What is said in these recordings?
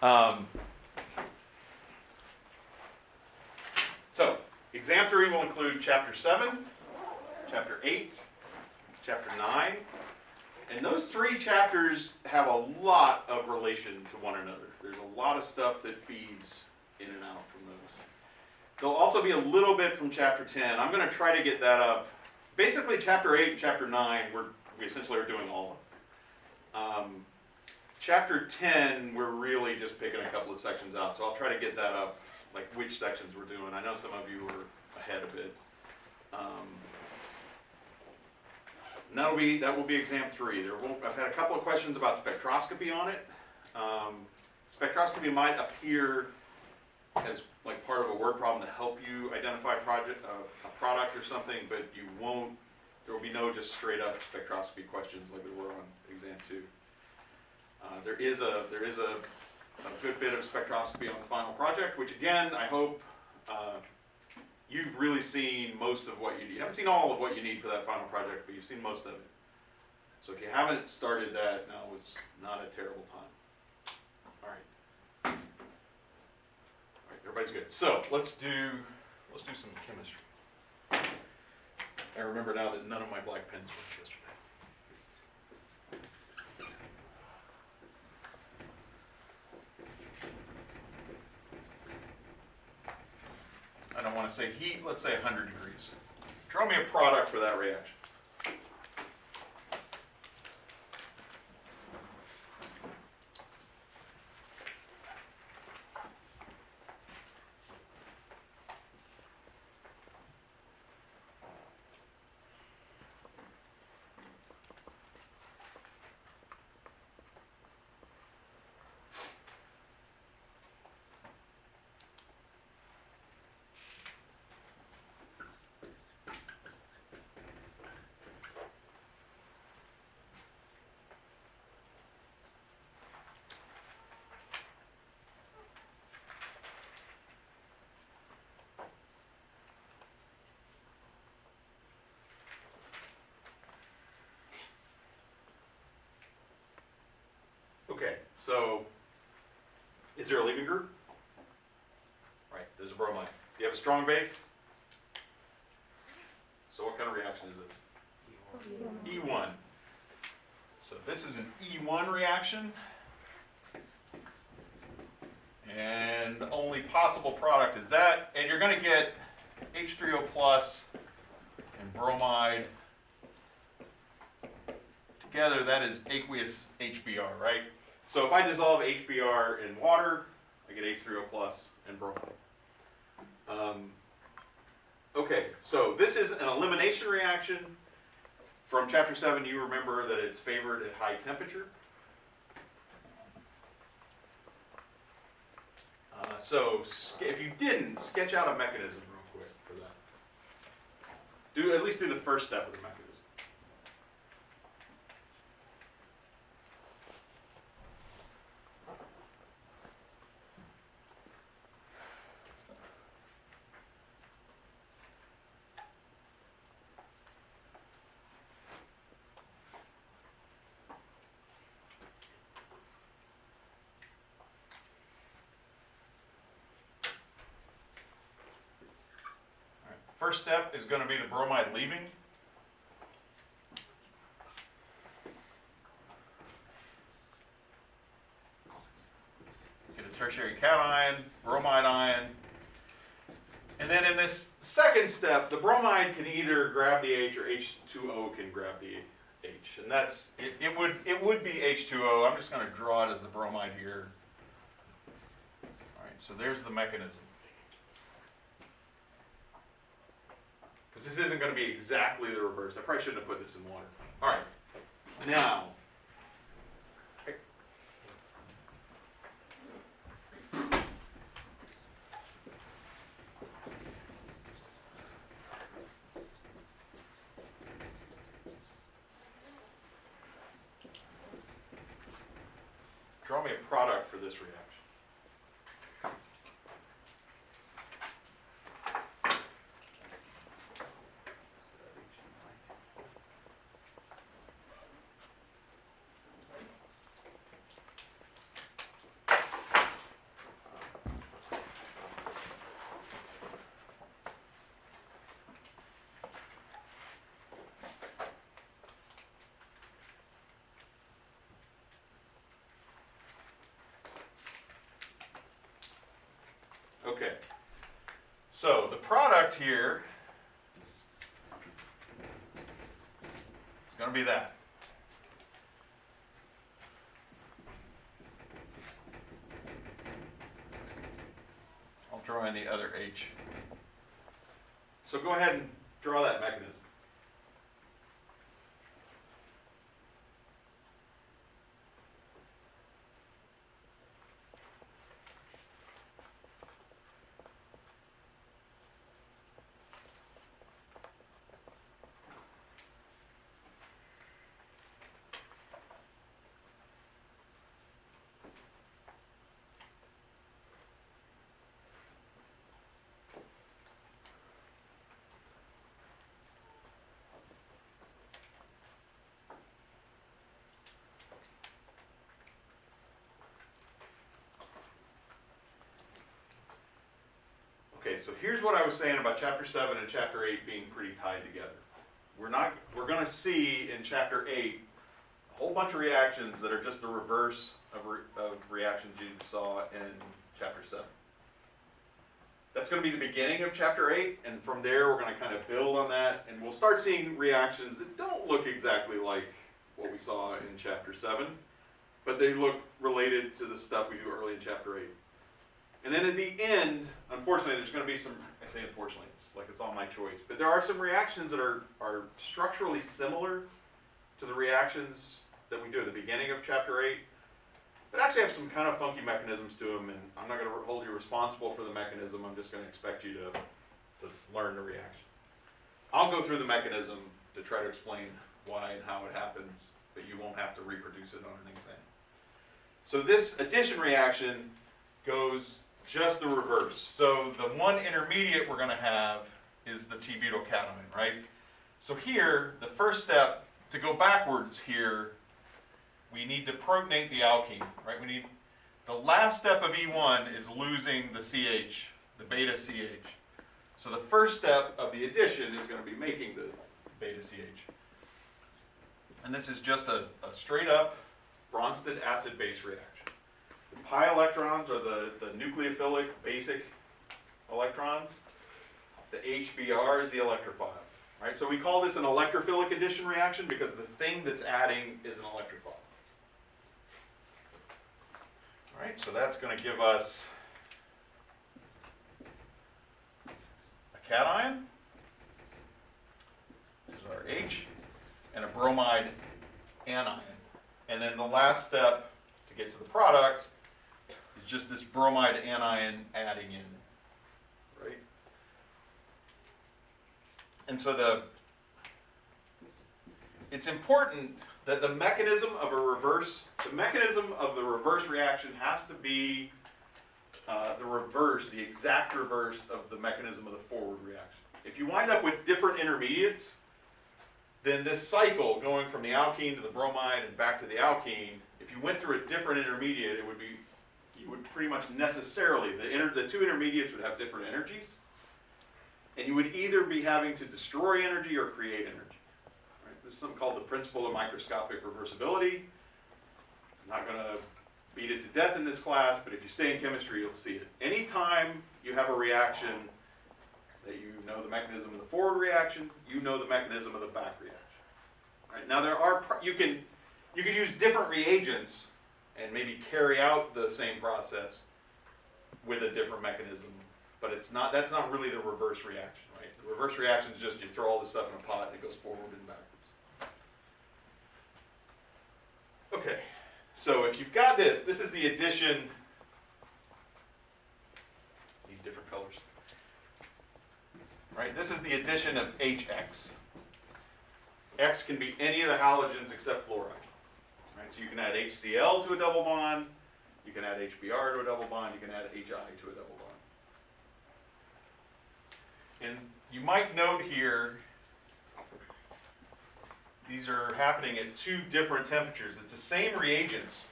Um, so, exam 3 will include chapter 7, chapter 8, chapter 9, and those 3 chapters have a lot of relation to one another. There's a lot of stuff that feeds in and out from those. There'll also be a little bit from chapter 10. I'm going to try to get that up. Basically, chapter 8 and chapter 9, we essentially are doing all of them. Chapter 10, we're really just picking a couple of sections out, so I'll try to get that up, like which sections we're doing. I know some of you are ahead a bit. And that will be exam 3. I've had a couple of questions about spectroscopy on it. Spectroscopy might appear as like part of a word problem to help you identify a product or something, but you won't. There will be no just straight up spectroscopy questions like there were on exam 2. There is a good bit of spectroscopy on the final project, which again I hope you've really seen most of what you need. You haven't seen all of what you need for that final project, but you've seen most of it. So if you haven't started that, now is not a terrible time. All right. Everybody's good. So let's do some chemistry. I remember now that none of my black pens worked yesterday. I don't want to say heat, let's say 100 degrees. Draw me a product for that reaction. Okay, so is there a leaving group? Right, there's a bromide. Do you have a strong base? So what kind of reaction is this? E1. So this is an E1 reaction. And the only possible product is that. And you're going to get H2O plus and bromide together. That is aqueous HBr, right? So if I dissolve HBr in water, I get H2O plus and bromide. Okay, so this is an elimination reaction. From chapter 7, you remember that it's favored at high temperature. So if you didn't, sketch out a mechanism real quick for that. At least do the first step of the mechanism. First step is going to be the bromide leaving. Get a tertiary cation, bromide ion. And then in this second step, the bromide can either grab the H or H2O can grab the H. And that's, it would be H2O. I'm just going to draw it as the bromide here. All right, so there's the mechanism. Because this isn't going to be exactly the reverse. I probably shouldn't have put this in water. All right, now, draw me a product for this reaction. Okay. So the product here is going to be that. I'll draw in the other H. So go ahead and draw that mechanism. Okay, so here's what I was saying about chapter 7 and chapter 8 being pretty tied together. We're going to see in chapter 8 a whole bunch of reactions that are just the reverse of reactions you saw in chapter 7. That's going to be the beginning of chapter 8, and from there we're going to kind of build on that, and we'll start seeing reactions that don't look exactly like what we saw in chapter 7, but they look related to the stuff we do early in chapter 8. And then at the end, unfortunately, there's going to be some, I say unfortunately, it's like it's all my choice, but there are some reactions that are structurally similar to the reactions that we do at the beginning of chapter 8, but actually have some kind of funky mechanisms to them, and I'm not going to hold you responsible for the mechanism, I'm just going to expect you to learn the reaction. I'll go through the mechanism to try to explain why and how it happens, but you won't have to reproduce it on anything. So this addition reaction goes just the reverse. So the one intermediate we're going to have is the T-butylcation, right? So here, the first step, to go backwards here, we need to protonate the alkene, right? We need, the last step of E1 is losing the CH, the beta CH. So the first step of the addition is going to be making the beta CH. And this is just a straight up Bronsted acid-base reaction. The pi electrons are the nucleophilic basic electrons. The HBr is the electrophile, right? So we call this an electrophilic addition reaction because the thing that's adding is an electrophile. All right, so that's going to give us a cation, this is our H, and a bromide anion. And then the last step to get to the product is just this bromide anion adding in, right? And so it's important that the mechanism of the reverse reaction has to be the exact reverse of the mechanism of the forward reaction. If you wind up with different intermediates, then this cycle going from the alkene to the bromide and back to the alkene, if you went through a different intermediate, you would pretty much necessarily, the two intermediates would have different energies, and you would either be having to destroy energy or create energy. Right? This is something called the principle of microscopic reversibility. I'm not going to beat it to death in this class, but if you stay in chemistry, you'll see it. Anytime you have a reaction that you know the mechanism of the forward reaction, you know the mechanism of the back reaction. Right? Now you can use different reagents and maybe carry out the same process with a different mechanism, but that's not really the reverse reaction, right? The reverse reaction is just you throw all this stuff in a pot and it goes forward and backwards. Okay, so if you've got this is the addition. Need different colors. Right, this is the addition of HX. X can be any of the halogens except fluoride. Right, so you can add HCl to a double bond, you can add HBr to a double bond, you can add HI to a double bond. And you might note here, these are happening at two different temperatures. It's the same reagents.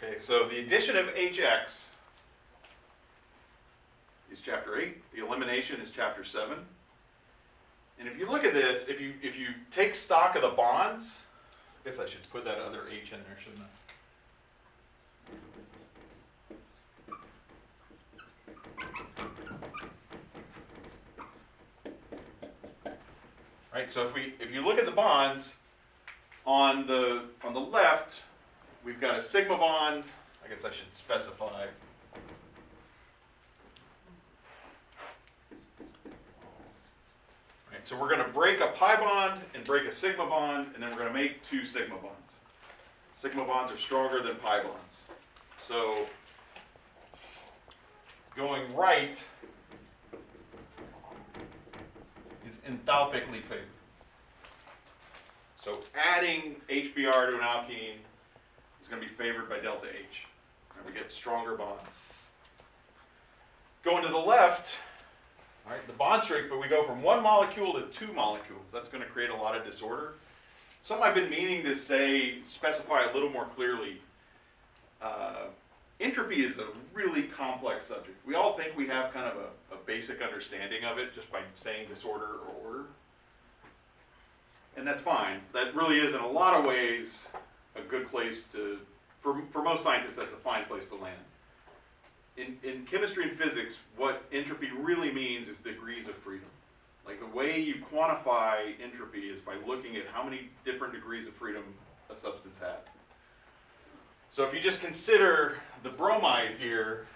Okay, so the addition of HX is chapter 8. The elimination is chapter 7. And if you look at this, if you take stock of the bonds, I guess I should put that other H in there, shouldn't I? Right, so if you look at the bonds, on the left, we've got a sigma bond. I guess I should specify. Right, so we're going to break a pi bond and break a sigma bond, and then we're going to make 2 sigma bonds. Sigma bonds are stronger than pi bonds. So going right is enthalpically favored. So adding HBr to an alkene is going to be favored by delta H. And we get stronger bonds. Going to the left, all right, the bond strength, but we go from 1 molecule to 2 molecules. That's going to create a lot of disorder. Something I've been meaning to specify a little more clearly. Entropy is a really complex subject. We all think we have kind of a basic understanding of it just by saying disorder or order. And that's fine. That really is, in a lot of ways, a good place to, for most scientists, that's a fine place to land. In chemistry and physics, what entropy really means is degrees of freedom. Like the way you quantify entropy is by looking at how many different degrees of freedom a substance has. So if you just consider the bromide here,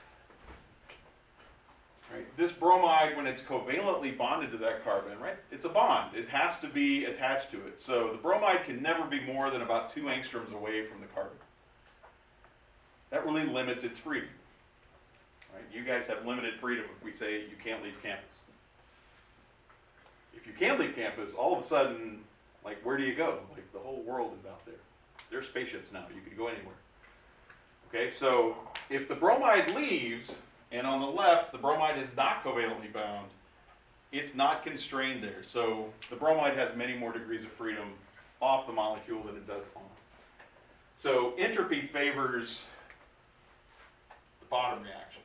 right, this bromide, when it's covalently bonded to that carbon, right, it's a bond. It has to be attached to it. So the bromide can never be more than about 2 angstroms away from the carbon. That really limits its freedom. Right? You guys have limited freedom if we say you can't leave campus. If you can leave campus, all of a sudden, like, where do you go? Like, the whole world is out there. There are spaceships now. You could go anywhere. Okay, so if the bromide leaves, and on the left, the bromide is not covalently bound, it's not constrained there. So the bromide has many more degrees of freedom off the molecule than it does on. So entropy favors the bottom reaction.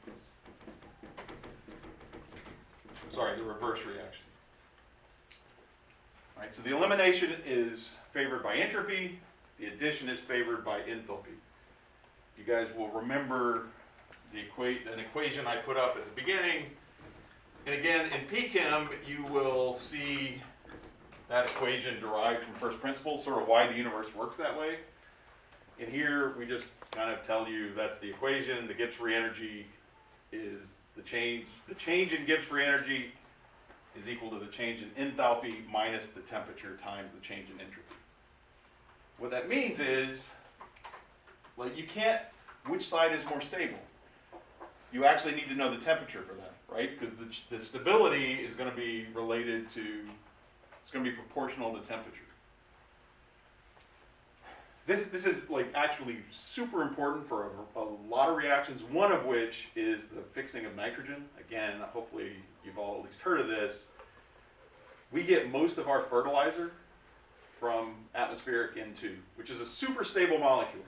Sorry, the reverse reaction. All right, so the elimination is favored by entropy. The addition is favored by enthalpy. You guys will remember an equation I put up at the beginning. And again, in PChem, you will see that equation derived from first principles, sort of why the universe works that way. And here, we just kind of tell you that's the equation. The Gibbs free energy is the change in Gibbs free energy is equal to the change in enthalpy minus the temperature times the change in entropy. What that means is, like, you can't, which side is more stable? You actually need to know the temperature for that, right? Because the stability is going to be related to, it's going to be proportional to temperature. This is like actually super important for a lot of reactions, one of which is the fixing of nitrogen. Again, hopefully you've all at least heard of this. We get most of our fertilizer from atmospheric N2, which is a super stable molecule.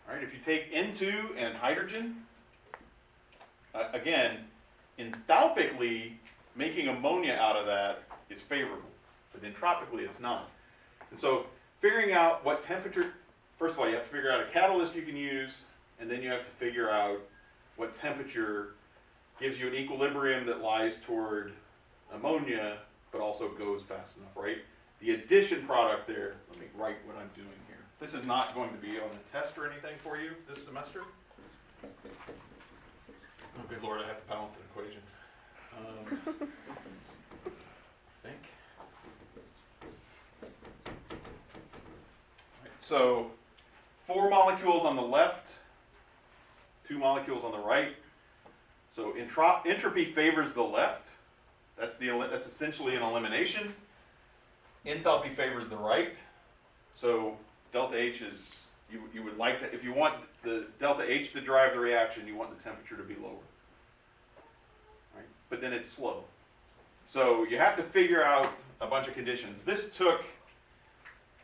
All right, if you take N2 and hydrogen, again, enthalpically, making ammonia out of that is favorable, but entropically it's not. And so figuring out what temperature, first of all, you have to figure out a catalyst you can use, and then you have to figure out what temperature gives you an equilibrium that lies toward ammonia, but also goes fast enough, right? The addition product there, let me write what I'm doing here. This is not going to be on a test or anything for you this semester. Oh, good Lord, I have to balance an equation. I think. Right, so 4 molecules on the left, 2 molecules on the right. So entropy favors the left. That's essentially an elimination. Enthalpy favors the right. So delta H is, you would like to, if you want the delta H to drive the reaction, you want the temperature to be lower. Right? But then it's slow. So you have to figure out a bunch of conditions. This took,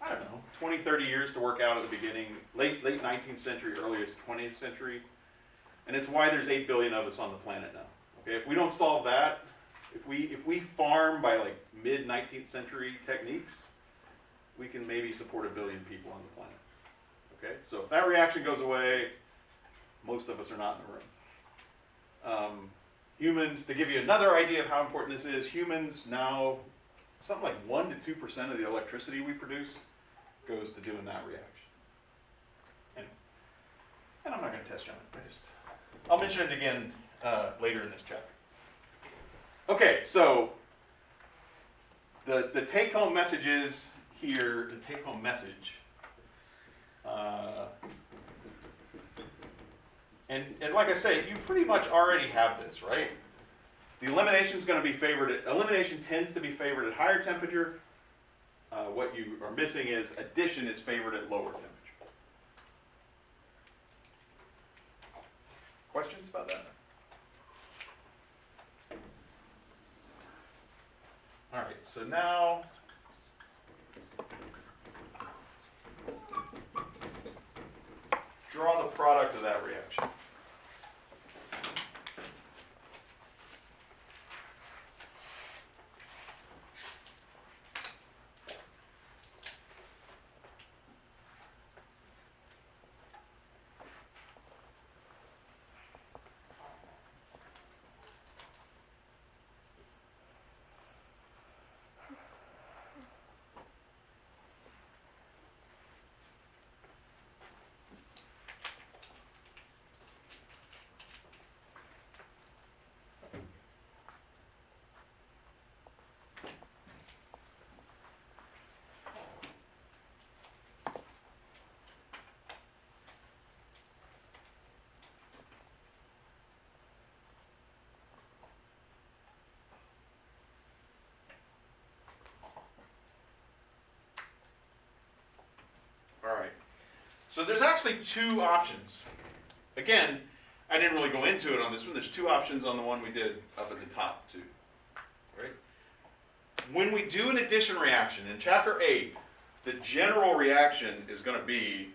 I don't know, 20, 30 years to work out at the beginning, late 19th century, earliest 20th century. And it's why there's 8 billion of us on the planet now. Okay, if we don't solve that, if we farm by like mid 19th century techniques, we can maybe support 1 billion people on the planet. Okay, so if that reaction goes away, most of us are not in the room. Humans, to give you another idea of how important this is, humans now, something like 1 to 2% of the electricity we produce goes to doing that reaction. Anyway, and I'm not going to test you on it. I'll mention it again later in this chapter. Okay, so the take-home messages here, the take-home message, and like I say, you pretty much already have this, right? The elimination is going to be favored. Elimination tends to be favored at higher temperature. What you are missing is addition is favored at lower temperature. Questions about that? All right, so now draw the product of that reaction. All right, so there's actually 2 options. Again, I didn't really go into it on this one. There's 2 options on the one we did up at the top too, right? When we do an addition reaction in chapter 8, the general reaction is going to be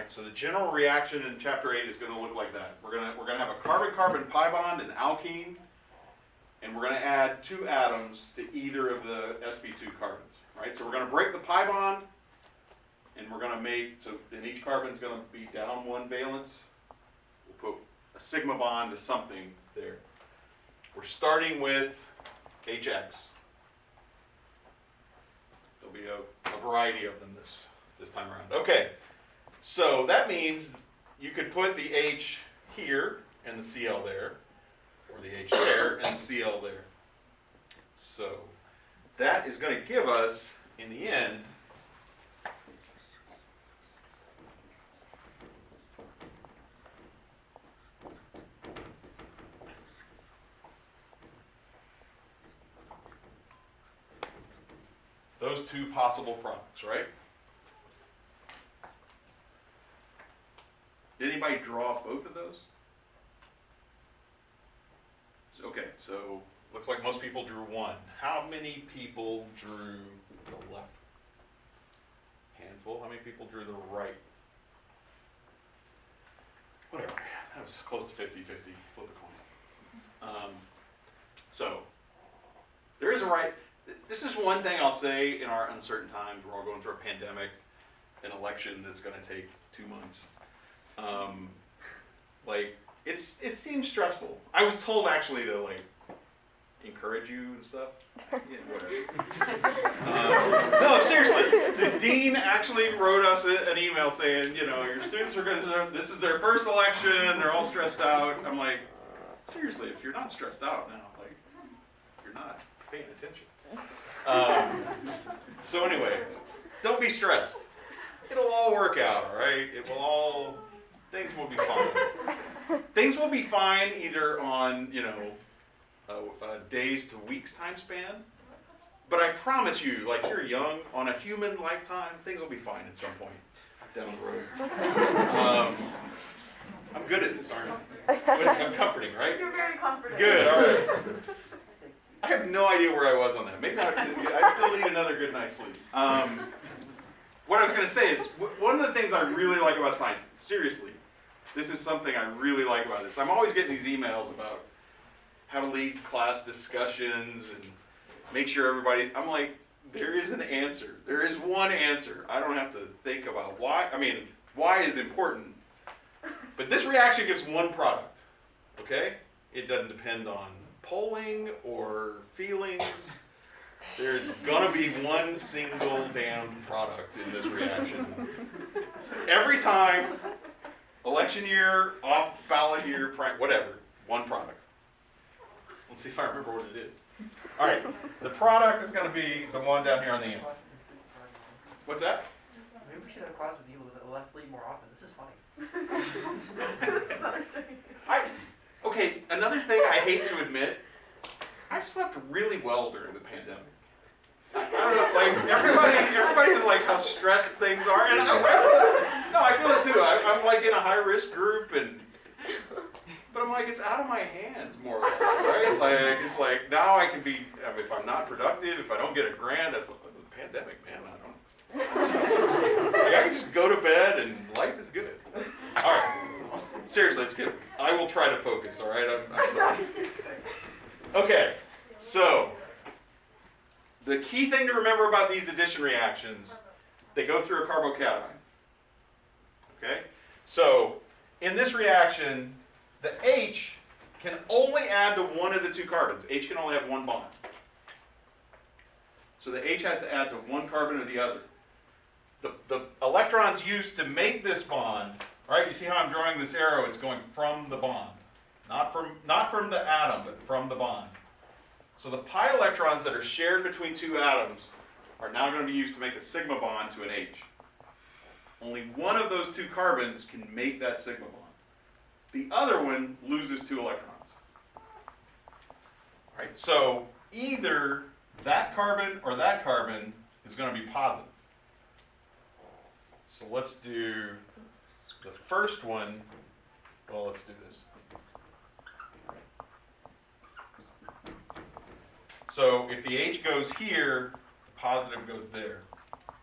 so the general reaction in chapter 8 is going to look like that. We're going to have a carbon-carbon pi bond, an alkene, and we're going to add 2 atoms to either of the sp2 carbons. Right? So we're going to break the pi bond, and we're going to make, so then each carbon is going to be down 1 valence. We'll put a sigma bond to something there. We're starting with HX. There'll be a variety of them this time around. Okay. So that means you could put the H here and the Cl there, or the H there and the Cl there. So that is going to give us, in the end, those 2 possible products, right? Did anybody draw both of those? Okay, so looks like most people drew one. How many people drew the left? Handful. How many people drew the right? Whatever. That was close to 50-50. Flip a coin. So there is a right. This is one thing I'll say in our uncertain times. We're all going through a pandemic, an election that's going to take 2 months. It seems stressful. I was told actually to encourage you and stuff. Yeah, whatever. No, seriously. The dean actually wrote us an email saying, your students are going to, this is their first election, they're all stressed out. I'm like, seriously, if you're not stressed out now, you're not paying attention. So anyway, don't be stressed. It'll all work out, all right? It will all things will be fine. Things will be fine either on, a days to weeks time span. But I promise you, like you're young, on a human lifetime, things will be fine at some point down the road. I'm good at this, aren't I? I'm comforting, right? You're very comforting. Good, all right. I have no idea where I was on that. Maybe I still need another good night's sleep. What I was going to say is, one of the things I really like about science, seriously, this is something I really like about this. I'm always getting these emails about how to lead class discussions and make sure everybody, I'm like, there is an answer. There is one answer. I don't have to think about why. I mean, why is important. But this reaction gives one product, okay? It doesn't depend on polling or feelings. There's gonna be one single damn product in this reaction. Every time, election year, off ballot year, whatever, one product. Let's see if I remember what it is. All right, the product is gonna be the one down here on the end. What's that? Maybe we should have a class with you with Leslie more often. This is funny. This is entertaining. Okay, another thing I hate to admit, I've slept really well during the pandemic. I don't know, like everybody's like how stressed things are, and I feel it too. I'm like in a high risk group, but I'm like, it's out of my hands more or less, right? Like it's like now I can be, if I'm not productive, if I don't get a grant, the pandemic, man, I don't. Like I can just go to bed and life is good. All right, seriously, let's get. I will try to focus. All right, I'm sorry. Okay, so the key thing to remember about these addition reactions, they go through a carbocation. Okay, so in this reaction, the H can only add to one of the two carbons. H can only have one bond. So the H has to add to one carbon or the other. The electrons used to make this bond, right? You see how I'm drawing this arrow? It's going from the bond. Not from the atom, but from the bond. So the pi electrons that are shared between two atoms are now going to be used to make a sigma bond to an H. Only one of those two carbons can make that sigma bond. The other one loses two electrons. Right? So either that carbon or that carbon is going to be positive. So let's do the first one. Well, let's do this. So if the H goes here, the positive goes there.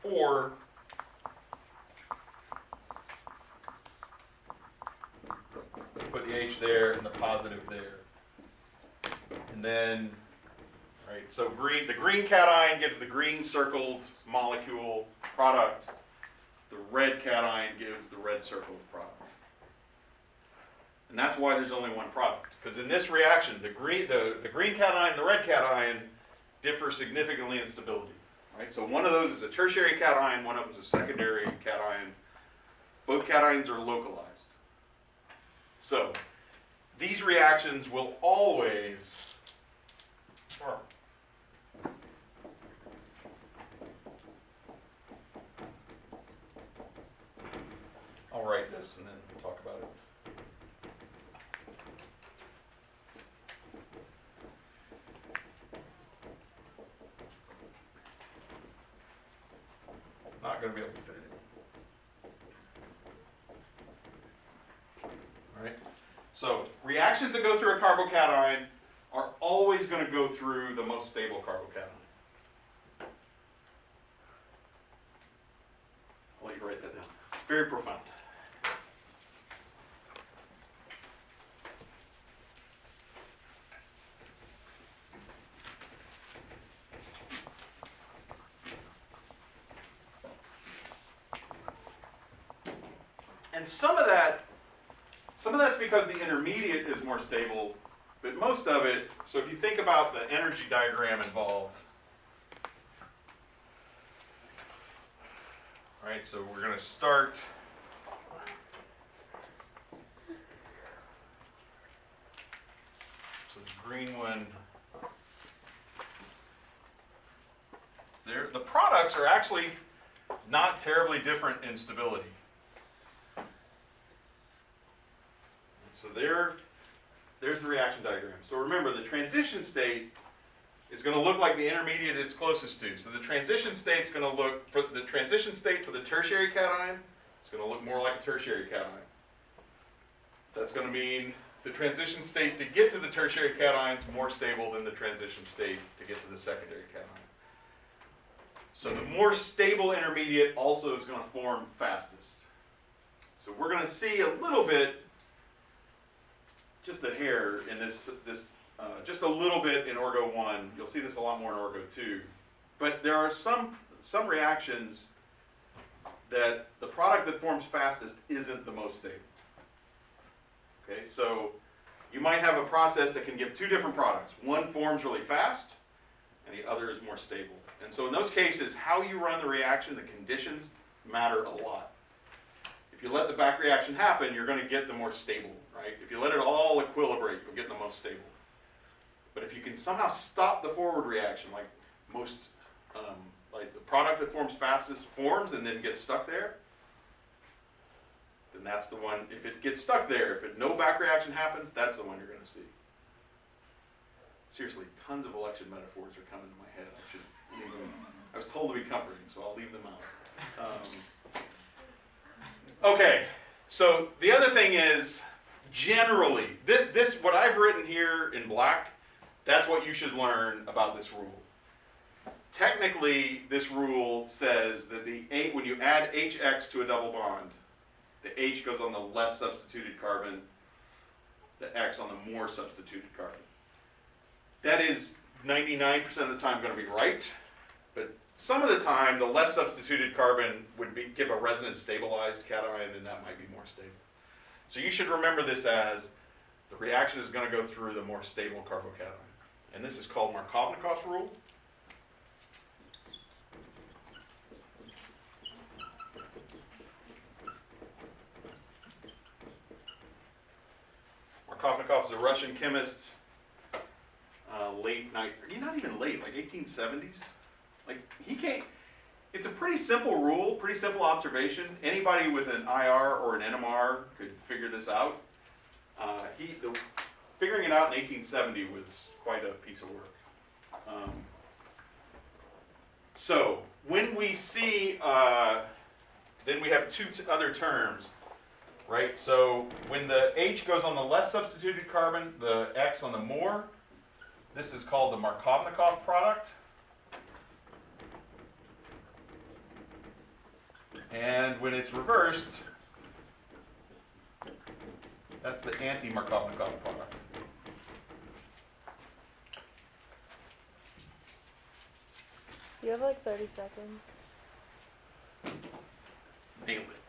Or put the H there and the positive there. And then, right, so the green cation gives the green circled molecule product. The red cation gives the red circled product. And that's why there's only one product. Because in this reaction, the green cation and the red cation differ significantly in stability. Right? So one of those is a tertiary cation, one of them is a secondary cation. Both cations are localized. So these reactions will always I'll write this and then we'll talk about it. Not going to be able to fit it in. All right. So reactions that go through a carbocation are always going to go through the most stable carbocation. I'll let you write that down. It's very profound. And some of that's because the intermediate is more stable, but most of it, so if you think about the energy diagram involved, all right, so we're going to start, so the green one, there, the products are actually not terribly different in stability. there's the reaction diagram. So remember, the transition state is going to look like the intermediate it's closest to. So the transition state's going to look, for the transition state for the tertiary cation, it's going to look more like a tertiary cation. That's going to mean the transition state to get to the tertiary cation is more stable than the transition state to get to the secondary cation. So the more stable intermediate also is going to form fastest. So we're going to see a little bit, just a hair in this just a little bit in Orgo 1. You'll see this a lot more in Orgo 2. But there are some reactions that the product that forms fastest isn't the most stable. Okay, so you might have a process that can give two different products. One forms really fast, and the other is more stable. And so in those cases, how you run the reaction, the conditions matter a lot. If you let the back reaction happen, you're going to get the more stable, right? If you let it all equilibrate, you'll get the most stable. But if you can somehow stop the forward reaction, like most, like the product that forms fastest forms and then gets stuck there, then that's the one. If it gets stuck there, if no back reaction happens, that's the one you're going to see. Seriously, tons of election metaphors are coming to my head. I should leave them. I was told to be comforting, so I'll leave them out. Okay, so the other thing is, generally, this what I've written here in black, that's what you should learn about this rule. Technically, this rule says that when you add HX to a double bond, the H goes on the less substituted carbon, the X on the more substituted carbon. That is 99% of the time going to be right, but some of the time the less substituted carbon would give a resonance stabilized cation, and that might be more stable. So you should remember this as the reaction is going to go through the more stable carbocation. And this is called Markovnikov's rule. Markovnikov is a Russian chemist, not even late, like 1870s. Like he came, it's a pretty simple rule, pretty simple observation. Anybody with an IR or an NMR could figure this out. Figuring it out in 1870 was quite a piece of work. So when we see, then we have two other terms, right? So when the H goes on the less substituted carbon, the X on the more, this is called the Markovnikov product. And when it's reversed, that's the anti-Markovnikov product. You have like 30 seconds. Nailed it.